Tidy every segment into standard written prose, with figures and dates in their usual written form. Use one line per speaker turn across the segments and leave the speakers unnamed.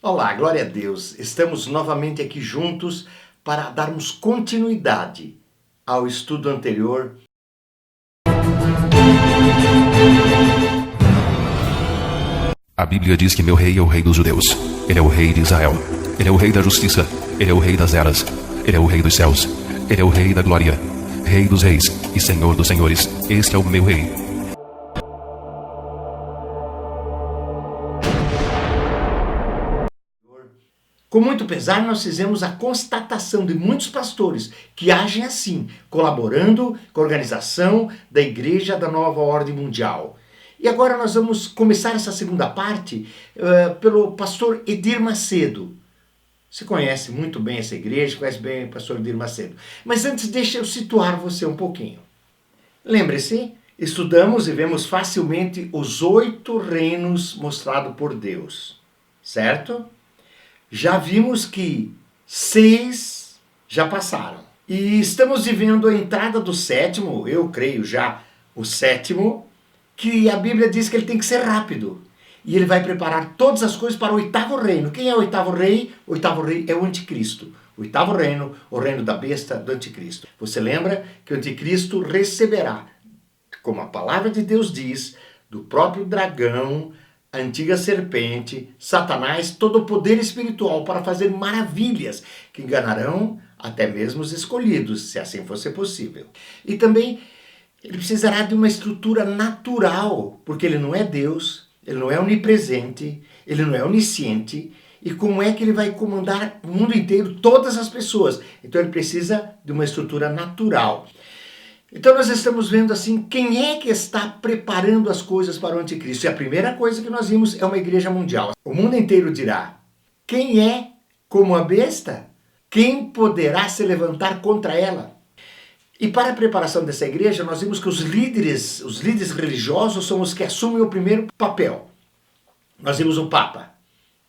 Olá, glória a Deus. Estamos novamente aqui juntos para darmos continuidade ao estudo anterior.
A Bíblia diz que meu rei é o rei dos judeus. Ele é o rei de Israel. Ele é o rei da justiça. Ele é o rei das eras. Ele é o rei dos céus. Ele é o rei da glória. Rei dos reis e Senhor dos senhores. Este é o meu rei.
Com muito pesar, nós fizemos a constatação de muitos pastores que agem assim, colaborando com a organização da Igreja da Nova Ordem Mundial. E agora nós vamos começar essa segunda parte pelo pastor Edir Macedo. Você conhece muito bem essa igreja, conhece bem o pastor Edir Macedo. Mas antes, deixa eu situar você um pouquinho. Lembre-se, estudamos e vemos facilmente os 8 reinos mostrados por Deus, certo? Já vimos que 6 já passaram. E estamos vivendo a entrada do 7º, eu creio já o 7º, que a Bíblia diz que ele tem que ser rápido. E ele vai preparar todas as coisas para o 8º reino. Quem é o 8º rei? O 8º rei é o anticristo. O 8º reino, o reino da besta do anticristo. Você lembra que o anticristo receberá, como a palavra de Deus diz, do próprio dragão, a antiga serpente, Satanás, todo o poder espiritual para fazer maravilhas que enganarão até mesmo os escolhidos, se assim fosse possível. E também ele precisará de uma estrutura natural, porque ele não é Deus, ele não é onipresente, ele não é onisciente. E como é que ele vai comandar o mundo inteiro, todas as pessoas? Então ele precisa de uma estrutura natural. Então nós estamos vendo assim, quem é que está preparando as coisas para o anticristo? E a primeira coisa que nós vimos é uma igreja mundial. O mundo inteiro dirá, quem é como a besta? Quem poderá se levantar contra ela? E para a preparação dessa igreja, nós vimos que os líderes religiosos são os que assumem o primeiro papel. Nós vimos o Papa.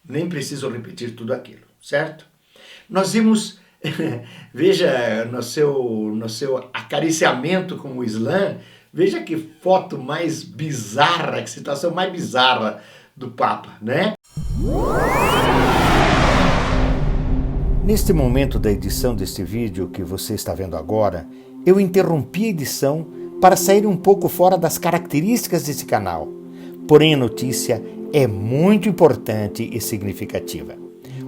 Nem preciso repetir tudo aquilo, certo? Nós vimos, veja, no seu acariciamento com o Islã, veja que foto mais bizarra, que situação mais bizarra do Papa, né? Neste momento da edição deste vídeo que você está vendo agora, eu interrompi a edição para sair um pouco fora das características desse canal. Porém, a notícia é muito importante e significativa.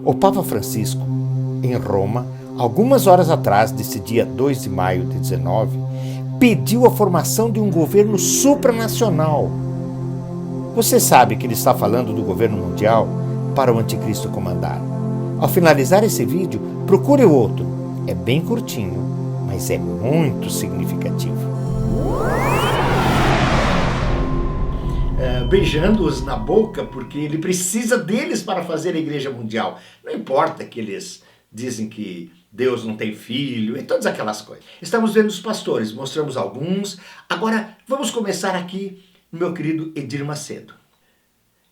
O Papa Francisco, em Roma, algumas horas atrás, desse dia 2 de maio de 19, pediu a formação de um governo supranacional. Você sabe que ele está falando do governo mundial para o anticristo comandar. Ao finalizar esse vídeo, procure o outro. É bem curtinho, mas é muito significativo. Beijando-os na boca, porque ele precisa deles para fazer a igreja mundial. Não importa que eles dizem que Deus não tem filho e todas aquelas coisas. Estamos vendo os pastores, mostramos alguns. Agora vamos começar aqui, meu querido Edir Macedo.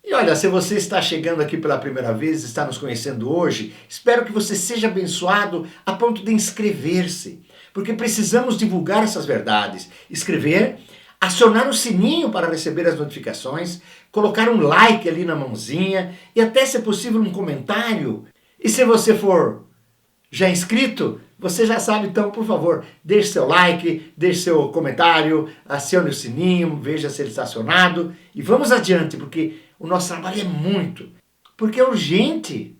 E olha, se você está chegando aqui pela primeira vez, está nos conhecendo hoje, espero que você seja abençoado a ponto de inscrever-se, porque precisamos divulgar essas verdades. Escrever, acionar o sininho para receber as notificações, colocar um like ali na mãozinha e até, se possível, um comentário. E se você for já inscrito, você já sabe, então, por favor, deixe seu like, deixe seu comentário, acione o sininho, veja se ele está acionado e vamos adiante, porque o nosso trabalho é muito, porque é urgente.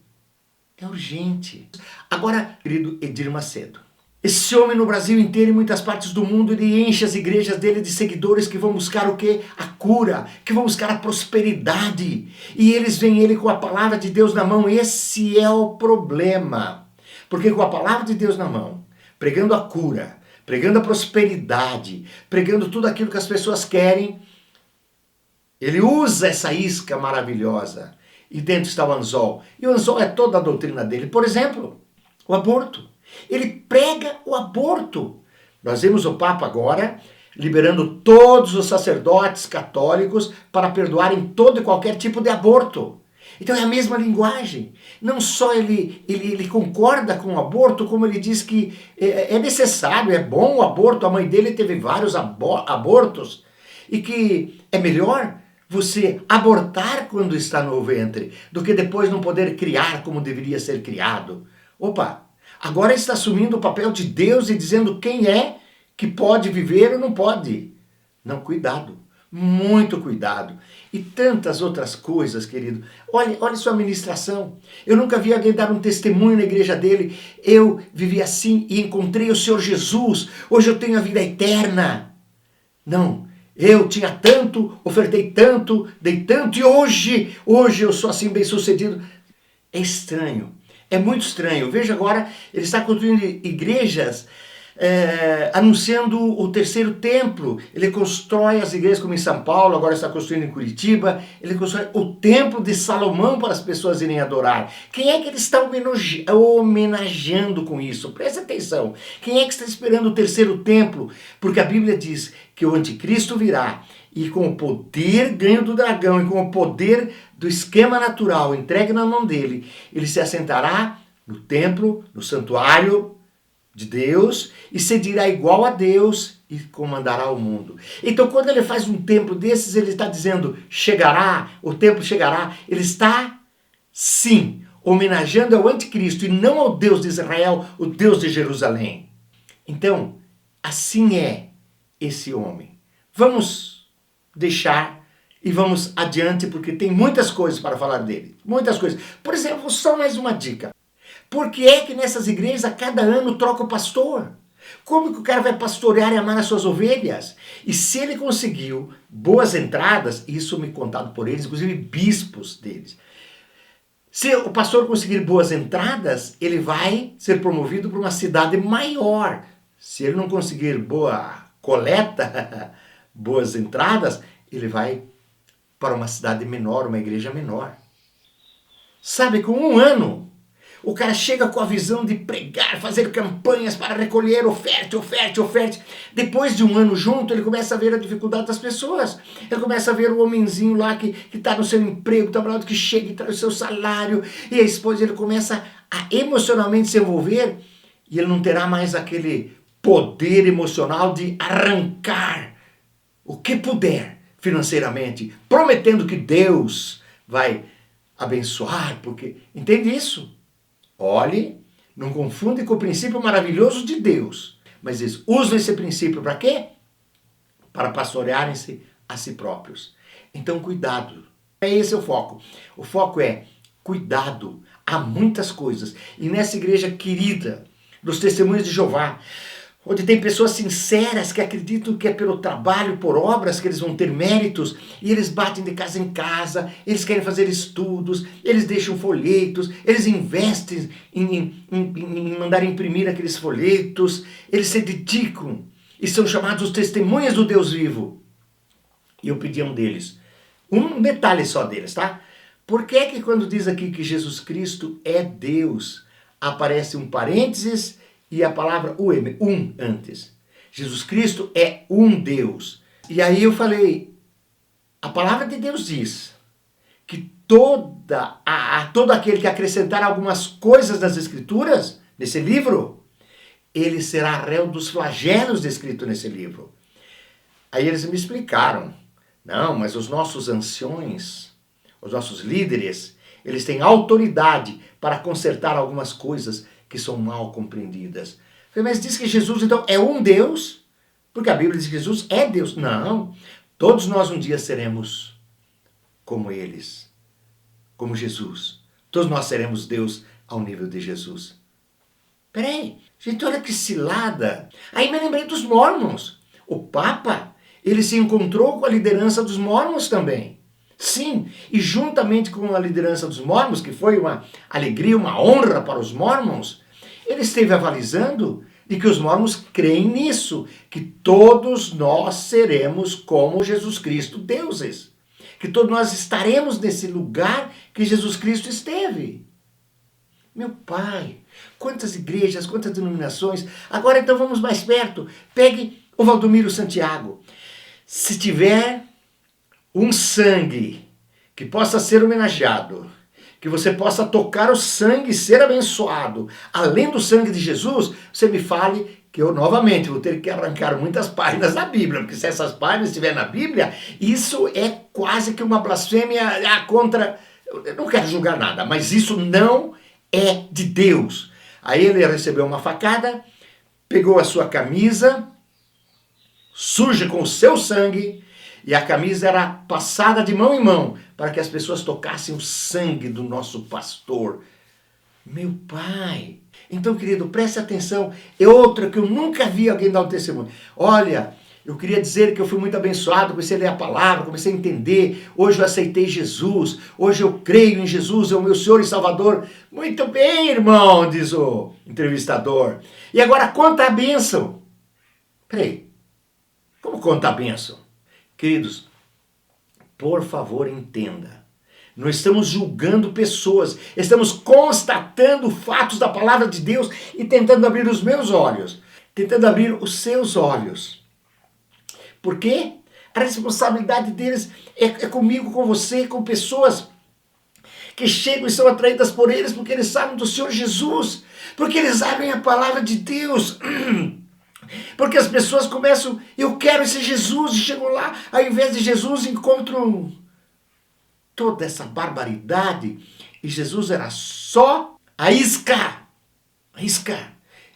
É urgente. Agora, querido Edir Macedo, esse homem no Brasil inteiro e em muitas partes do mundo, ele enche as igrejas dele de seguidores que vão buscar o quê? A cura, que vão buscar a prosperidade. E eles veem ele com a palavra de Deus na mão. Esse é o problema. Porque com a palavra de Deus na mão, pregando a cura, pregando a prosperidade, pregando tudo aquilo que as pessoas querem, ele usa essa isca maravilhosa. E dentro está o anzol. E o anzol é toda a doutrina dele. Por exemplo, o aborto. Ele prega o aborto. Nós vemos o Papa agora liberando todos os sacerdotes católicos para perdoarem todo e qualquer tipo de aborto. Então é a mesma linguagem. Não só ele concorda com o aborto, como ele diz que é necessário, é bom o aborto. A mãe dele teve vários abortos e que é melhor você abortar quando está no ventre, do que depois não poder criar como deveria ser criado. Opa, agora está assumindo o papel de Deus e dizendo quem é que pode viver ou não pode. Não, cuidado, muito cuidado. E tantas outras coisas, querido. Olha sua ministração. Eu nunca vi alguém dar um testemunho na igreja dele. Eu vivi assim e encontrei o Senhor Jesus. Hoje eu tenho a vida eterna. Não, eu tinha tanto, ofertei tanto, dei tanto e hoje eu sou assim bem sucedido. É estranho, é muito estranho. Veja agora, ele está construindo igrejas, anunciando o terceiro templo. Ele constrói as igrejas como em São Paulo, agora está construindo em Curitiba. Ele constrói o templo de Salomão para as pessoas irem adorar. Quem é que ele está homenageando com isso? Presta atenção. Quem é que está esperando o terceiro templo? Porque a Bíblia diz que o anticristo virá e com o poder ganho do dragão e com o poder do esquema natural entregue na mão dele, ele se assentará no templo, no santuário de Deus e se dirá igual a Deus e comandará o mundo. Então quando ele faz um templo desses, ele está dizendo, chegará, o templo chegará. Ele está, sim, homenageando ao anticristo e não ao Deus de Israel, o Deus de Jerusalém. Então, assim é esse homem. Vamos deixar e vamos adiante, porque tem muitas coisas para falar dele. Muitas coisas. Por exemplo, só mais uma dica. Por que é que nessas igrejas a cada ano troca o pastor? Como que o cara vai pastorear e amar as suas ovelhas? E se ele conseguiu boas entradas, isso me contado por eles, inclusive bispos deles. Se o pastor conseguir boas entradas, ele vai ser promovido para uma cidade maior. Se ele não conseguir boa coleta, boas entradas, ele vai para uma cidade menor, uma igreja menor. Sabe, com um ano, o cara chega com a visão de pregar, fazer campanhas para recolher oferte. Depois de um ano junto, ele começa a ver a dificuldade das pessoas. Ele começa a ver o homenzinho lá que está no seu emprego, trabalhando, que chega e traz o seu salário. E a esposa, ele começa a emocionalmente se envolver e ele não terá mais aquele poder emocional de arrancar o que puder financeiramente, prometendo que Deus vai abençoar, porque... Entende isso? Olhe, não confunde com o princípio maravilhoso de Deus, mas eles usam esse princípio para quê? Para pastorearem-se a si próprios. Então, cuidado. Esse é o foco. O foco é cuidado. Há muitas coisas. E nessa igreja querida, dos Testemunhos de Jeová, onde tem pessoas sinceras que acreditam que é pelo trabalho, por obras que eles vão ter méritos, e eles batem de casa em casa, eles querem fazer estudos, eles deixam folhetos, eles investem em mandar imprimir aqueles folhetos, eles se dedicam e são chamados os testemunhas do Deus vivo. E eu pedi a um deles, um detalhe só deles, tá? Por que é que quando diz aqui que Jesus Cristo é Deus, aparece um parênteses e a palavra um antes? Jesus Cristo é um Deus. E aí eu falei, a palavra de Deus diz que todo aquele que acrescentar algumas coisas das Escrituras, nesse livro, ele será réu dos flagelos descritos nesse livro. Aí eles me explicaram, não, mas os nossos anciões, os nossos líderes, eles têm autoridade para consertar algumas coisas que são mal compreendidas. Mas diz que Jesus, então, é um Deus? Porque a Bíblia diz que Jesus é Deus. Não, todos nós um dia seremos como eles, como Jesus. Todos nós seremos Deus ao nível de Jesus. Peraí, gente, olha que cilada. Aí me lembrei dos Mormons. O Papa, ele se encontrou com a liderança dos Mormons também. Sim, e juntamente com a liderança dos Mormons, que foi uma alegria, uma honra para os Mormons, ele esteve avalizando de que os Mormons creem nisso, que todos nós seremos como Jesus Cristo, deuses. Que todos nós estaremos nesse lugar que Jesus Cristo esteve. Meu pai, quantas igrejas, quantas denominações. Agora então vamos mais perto. Pegue o Valdomiro Santiago. Se tiver um sangue que possa ser homenageado, que você possa tocar o sangue e ser abençoado, além do sangue de Jesus, você me fale que eu novamente vou ter que arrancar muitas páginas da Bíblia, porque se essas páginas estiverem na Bíblia, isso é quase que uma blasfêmia contra... Eu não quero julgar nada, mas isso não é de Deus. Aí ele recebeu uma facada, pegou a sua camisa, suja com o seu sangue, e a camisa era passada de mão em mão, para que as pessoas tocassem o sangue do nosso pastor. Meu pai! Então, querido, preste atenção. É outra que eu nunca vi alguém dar um testemunho. Olha, eu queria dizer que eu fui muito abençoado, comecei a ler a palavra, comecei a entender. Hoje eu aceitei Jesus, hoje eu creio em Jesus, é o meu Senhor e Salvador. Muito bem, irmão, diz o entrevistador. E agora conta a bênção. Peraí, como conta a bênção? Queridos, por favor, entenda. Não estamos julgando pessoas, estamos constatando fatos da palavra de Deus e tentando abrir os meus olhos, tentando abrir os seus olhos. Por quê? A responsabilidade deles é comigo, com você, com pessoas que chegam e são atraídas por eles porque eles sabem do Senhor Jesus, porque eles abrem a palavra de Deus. Porque as pessoas começam, eu quero esse Jesus, e chegam lá, ao invés de Jesus encontram toda essa barbaridade, e Jesus era só a isca,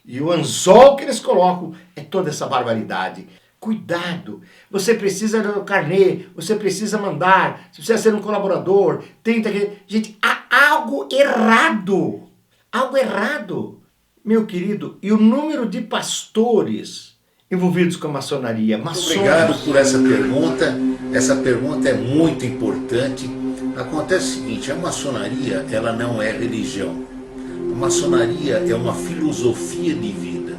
e o anzol que eles colocam é toda essa barbaridade. Cuidado, você precisa do carnê, você precisa mandar, você precisa ser um colaborador, tenta que... Gente, há algo errado, meu querido, e o número de pastores envolvidos com a maçonaria, maçons...
Obrigado por essa pergunta é muito importante. Acontece o seguinte, a maçonaria, ela não é religião. A maçonaria é uma filosofia de vida.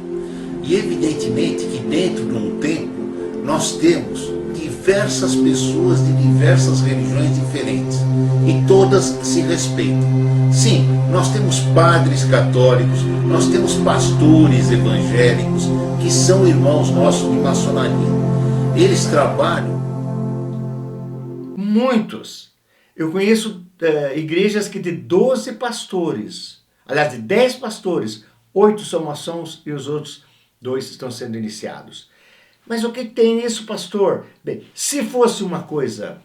E evidentemente que dentro de um templo, nós temos diversas pessoas de diversas religiões diferentes. E todas se respeitam. Sim, nós temos padres católicos, nós temos pastores evangélicos, que são irmãos nossos de maçonaria. Eles trabalham...
Muitos. Eu conheço igrejas que de 12 pastores, aliás, de 10 pastores, 8 são maçons e os outros 2 estão sendo iniciados. Mas o que tem nisso, pastor? Bem, se fosse uma coisa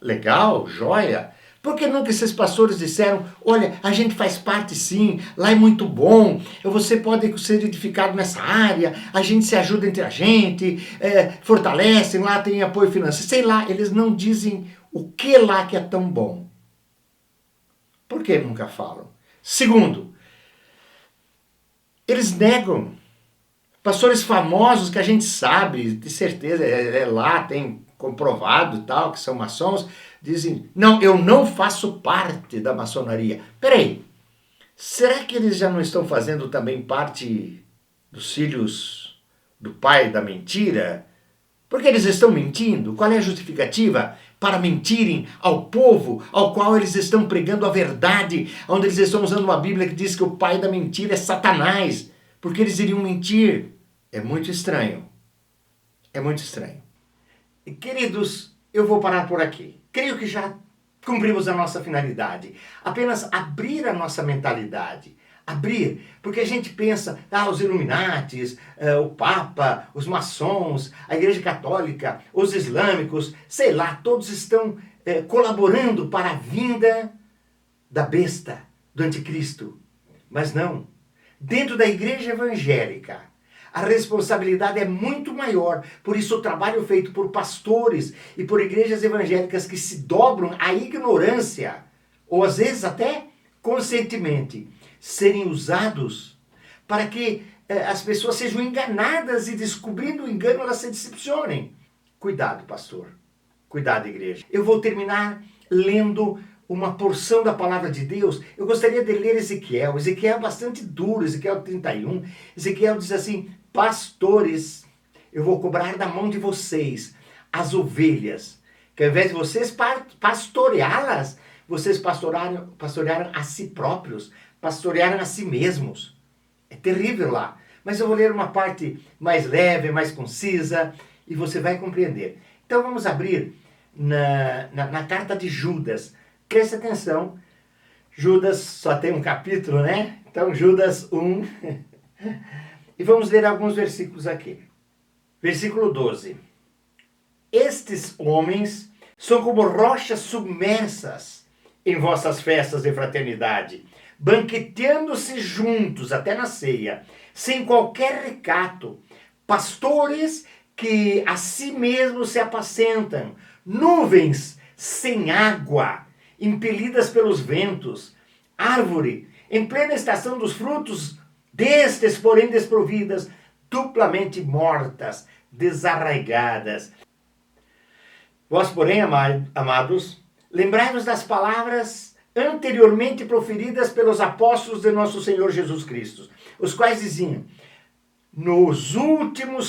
legal, joia, por que nunca esses pastores disseram, olha, a gente faz parte sim, lá é muito bom, você pode ser edificado nessa área, a gente se ajuda entre a gente, fortalecem, lá tem apoio financeiro, sei lá, eles não dizem o que lá que é tão bom. Por que nunca falam? Segundo, eles negam. Pastores famosos que a gente sabe, de certeza, lá tem comprovado tal, que são maçons, dizem, não, eu não faço parte da maçonaria. Peraí, será que eles já não estão fazendo também parte dos filhos do pai da mentira? Porque eles estão mentindo? Qual é a justificativa para mentirem ao povo ao qual eles estão pregando a verdade, onde eles estão usando uma Bíblia que diz que o pai da mentira é Satanás? Porque eles iriam mentir? É muito estranho. É muito estranho. E, queridos, eu vou parar por aqui. Creio que já cumprimos a nossa finalidade. Apenas abrir a nossa mentalidade. Abrir, porque a gente pensa, os Illuminatis, o Papa, os maçons, a Igreja Católica, os islâmicos, sei lá, todos estão colaborando para a vinda da besta, do anticristo. Mas não. Dentro da Igreja Evangélica, a responsabilidade é muito maior. Por isso o trabalho feito por pastores e por igrejas evangélicas que se dobram à ignorância, ou às vezes até conscientemente, serem usados para que as pessoas sejam enganadas e, descobrindo o engano, elas se decepcionem. Cuidado, pastor. Cuidado, igreja. Eu vou terminar lendo uma porção da palavra de Deus. Eu gostaria de ler Ezequiel. Ezequiel é bastante duro, Ezequiel 31. Ezequiel diz assim, pastores, eu vou cobrar da mão de vocês as ovelhas, que ao invés de vocês pastoreá-las, vocês pastorearam a si próprios, pastorearam a si mesmos. É terrível lá. Mas eu vou ler uma parte mais leve, mais concisa, e você vai compreender. Então vamos abrir na carta de Judas. Preste atenção. Judas só tem um capítulo, né? Então Judas 1. E vamos ler alguns versículos aqui. Versículo 12. Estes homens são como rochas submersas em vossas festas de fraternidade, banqueteando-se juntos até na ceia, sem qualquer recato, pastores que a si mesmos se apacentam, nuvens sem água, impelidas pelos ventos, árvore em plena estação dos frutos, destes, porém, desprovidas, duplamente mortas, desarraigadas. Vós, porém, amados, lembrai-vos das palavras anteriormente proferidas pelos apóstolos de nosso Senhor Jesus Cristo, os quais diziam: no último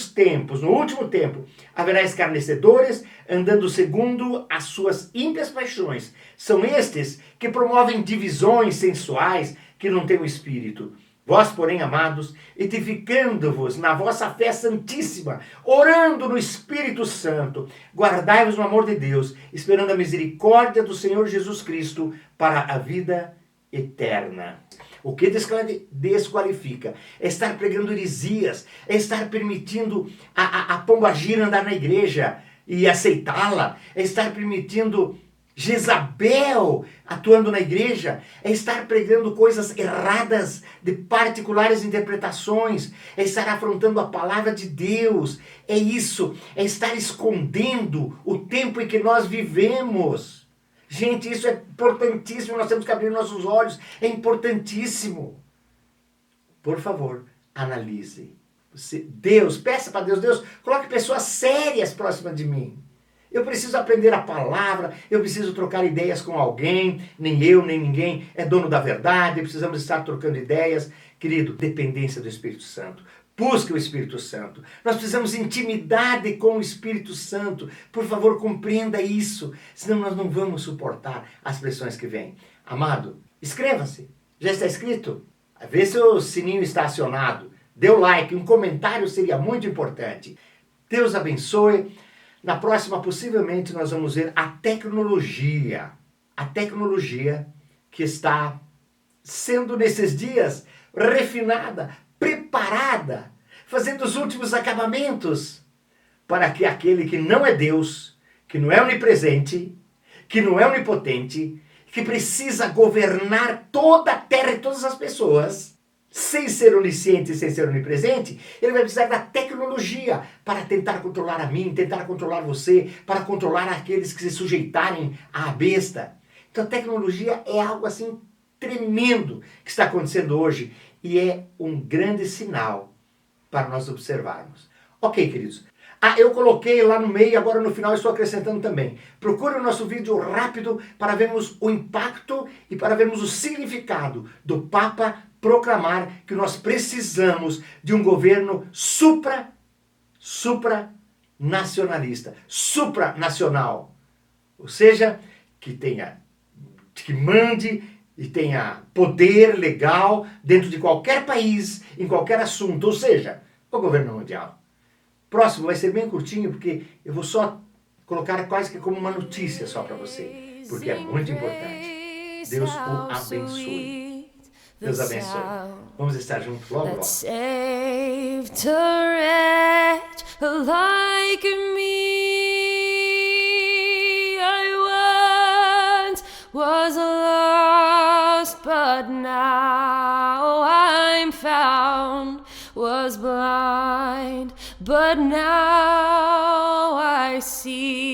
tempo, haverá escarnecedores, andando segundo as suas ímpias paixões. São estes que promovem divisões sensuais, que não têm o Espírito. Vós, porém, amados, edificando-vos na vossa fé santíssima, orando no Espírito Santo, guardai-vos no amor de Deus, esperando a misericórdia do Senhor Jesus Cristo para a vida eterna. O que desqualifica é estar pregando heresias, é estar permitindo a pombagira andar na igreja e aceitá-la, é estar permitindo Jezabel atuando na igreja, é estar pregando coisas erradas de particulares interpretações, é estar afrontando a palavra de Deus, é isso, é estar escondendo o tempo em que nós vivemos. Gente, isso é importantíssimo, nós temos que abrir nossos olhos, é importantíssimo. Por favor, analise. Peça para Deus, coloque pessoas sérias próximas de mim. Eu preciso aprender a palavra, eu preciso trocar ideias com alguém, nem eu, nem ninguém é dono da verdade, precisamos estar trocando ideias. Querido, dependência do Espírito Santo. Busque o Espírito Santo. Nós precisamos de intimidade com o Espírito Santo. Por favor, compreenda isso, senão nós não vamos suportar as pressões que vêm. Amado, inscreva-se. Já está inscrito? Vê se o sininho está acionado. Dê o like, um comentário seria muito importante. Deus abençoe. Na próxima, possivelmente, nós vamos ver a tecnologia que está sendo, nesses dias, refinada, preparada, fazendo os últimos acabamentos, para que aquele que não é Deus, que não é onipresente, que não é onipotente, que precisa governar toda a terra e todas as pessoas, sem ser onisciente e sem ser onipresente, ele vai precisar da tecnologia para tentar controlar a mim, tentar controlar você, para controlar aqueles que se sujeitarem à besta. Então a tecnologia é algo assim tremendo que está acontecendo hoje e é um grande sinal para nós observarmos. Ok, queridos. Eu coloquei lá no meio, agora no final estou acrescentando também. Procure o nosso vídeo rápido para vermos o impacto e para vermos o significado do Papa proclamar que nós precisamos de um governo supranacionalista, supranacional. Ou seja, que mande e tenha poder legal dentro de qualquer país, em qualquer assunto, ou seja, o governo mundial. Próximo vai ser bem curtinho, porque eu vou só colocar quase que como uma notícia só para você, porque é muito importante. Deus o abençoe. Deus abençoe. Vamos estar juntos logo, logo.
Saved a wretch like me. I once was lost, but now I'm found. Was blind, but now I see.